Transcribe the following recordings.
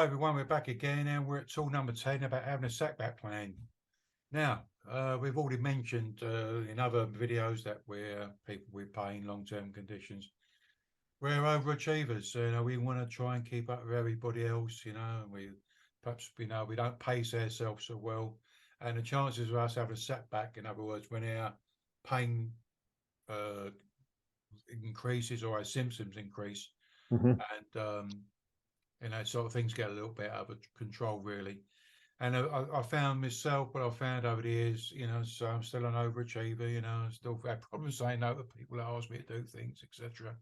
everyone, we're back again and we're at tool number 10 about having a setback plan. Now, we've already mentioned in other videos that we're people with pain, long-term conditions. We're overachievers, so we want to try and keep up with everybody else, and we perhaps, we don't pace ourselves so well. And the chances of us having a setback, in other words, when our pain increases or our symptoms increase, and sort of things get a little bit out of control, really. And I found myself, what I found over the years, so I'm still an overachiever, I still have problems saying no to people that ask me to do things, etc.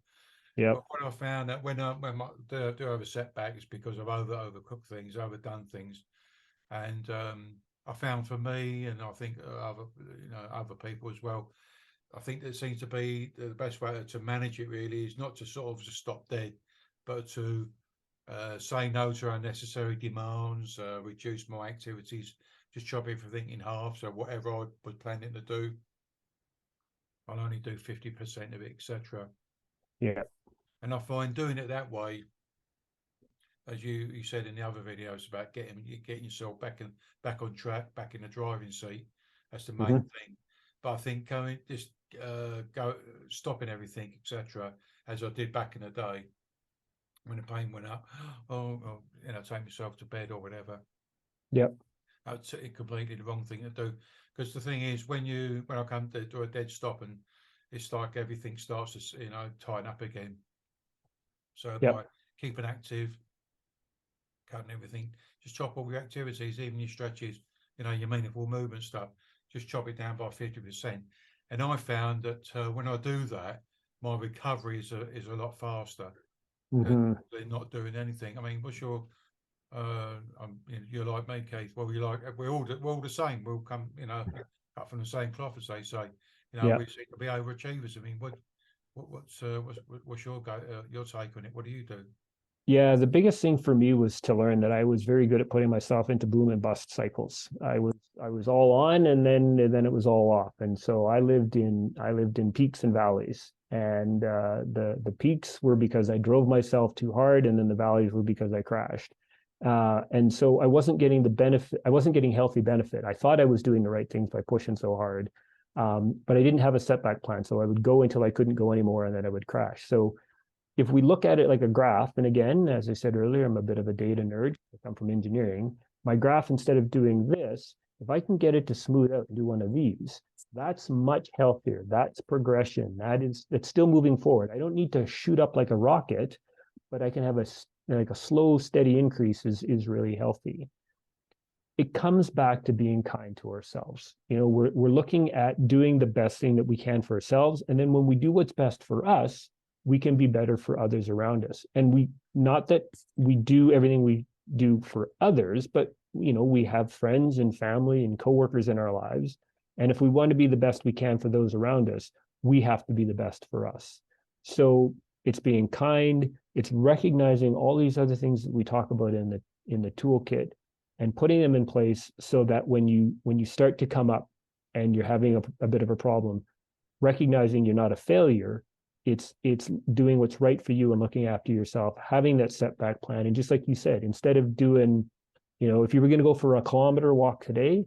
Yeah. But what I found that when I do have a setback, it's because I've overcooked things, overdone things, and I found for me, and I think other people as well, I think that seems to be the best way to manage it. Really, is not to sort of just stop dead, but to say no to unnecessary demands, reduce my activities, just chop everything in half. So whatever I was planning to do, I'll only do 50% of it, etc. Yeah. And I find doing it that way, as you said in the other videos about getting yourself back on track, back in the driving seat, that's the main thing. But I think stopping everything, etc., as I did back in the day, when the pain went up, take myself to bed or whatever. Yep. That's completely the wrong thing to do. Because the thing is, when I come to do a dead stop, and it's like everything starts to tighten up again. So by keeping active, cutting everything, just chop all your activities, even your stretches, your meaningful movement stuff, just chop it down by 50%. And I found that when I do that, my recovery is a lot faster. Than not doing anything. I mean, what's your you're like me, Keith. Well, we're all the same. We'll come, cut from the same cloth, as they say. We seem to be overachievers. I mean, what's your take on it? What do you do? Yeah, the biggest thing for me was to learn that I was very good at putting myself into boom and bust cycles. I was all on, and then it was all off. And so I lived in peaks and valleys. And the peaks were because I drove myself too hard, and then the valleys were because I crashed. And so I wasn't getting the benefit. I wasn't getting healthy benefit. I thought I was doing the right things by pushing so hard, but I didn't have a setback plan. So I would go until I couldn't go anymore, and then I would crash. So if we look at it like a graph, and again, as I said earlier, I'm a bit of a data nerd. I come from engineering. My graph, instead of doing this, if I can get it to smooth out and do one of these, that's much healthier. That's progression. It's still moving forward. I don't need to shoot up like a rocket, but I can have a slow, steady increase is really healthy. It comes back to being kind to ourselves. We're looking at doing the best thing that we can for ourselves. And then when we do what's best for us, we can be better for others around us. And not that we do everything we do for others, but we have friends and family and coworkers in our lives. And if we want to be the best we can for those around us, we have to be the best for us. So it's being kind, it's recognizing all these other things that we talk about in the toolkit, and putting them in place so that when you start to come up and you're having a bit of a problem, recognizing you're not a failure, it's doing what's right for you and looking after yourself, having that setback plan. And just like you said, instead of doing, if you were going to go for a kilometer walk today,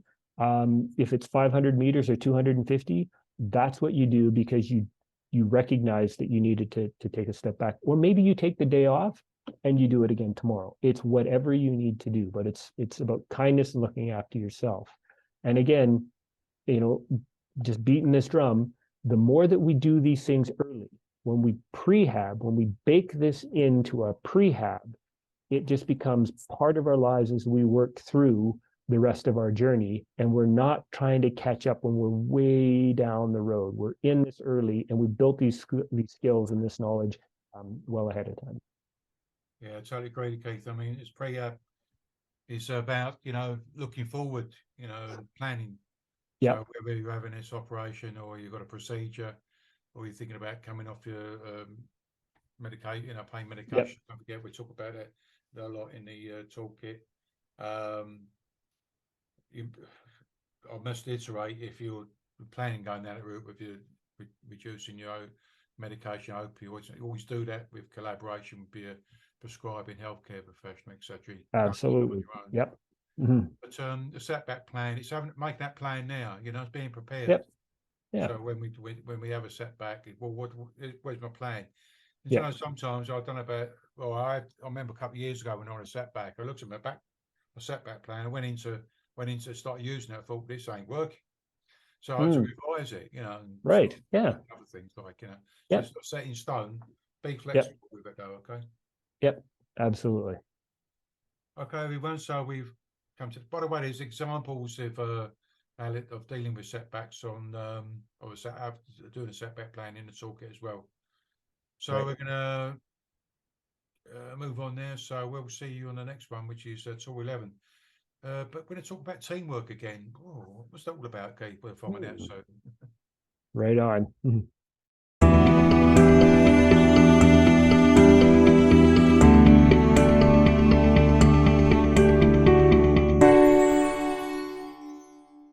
if it's 500 meters or 250, that's what you do, because you recognize that you needed to take a step back. Or maybe you take the day off and you do it again tomorrow. It's whatever you need to do, but it's about kindness and looking after yourself. And again, just beating this drum, the more that we do these things early, when we bake this into a prehab, it just becomes part of our lives as we work through the rest of our journey. And we're not trying to catch up when we're way down the road. We're in this early, and we built these skills and this knowledge well ahead of time. Yeah, I totally agree, Keith. I mean, it's prehab is about, looking forward, planning. Yeah. So whether you're having this operation, or you've got a procedure, or you're thinking about coming off your medication, pain medication. Don't forget, we talk about it a lot in the toolkit. I must iterate, if you're planning going down that route with you reducing your own medication, opioids, always do that with collaboration with your prescribing healthcare professional, etc. Absolutely. Yep. Mm-hmm. But the setback plan, it's having make that plan now. You know, it's being prepared. Yep. Yeah. So when we have a setback, well, where's my plan? And Yeah. you know, sometimes I don't know about. Well, I remember a couple of years ago when I had a setback, I looked at my setback plan. I went into start using it. I thought this ain't working. So I had to revise it, you know, and right. Yeah. other things like, you know, so yep. it's not set in stone. Be flexible Yep. with it, though. Okay. Yep. Absolutely. Okay, everyone. So we've come to. By the way, there's examples of dealing with setbacks on doing a setback plan in the toolkit as well. So right. we're gonna move on there. So we'll see you on the next one, which is tool 11. But we're going to talk about teamwork again. Oh, what's that all about, Keith? We'll find out. So Right on.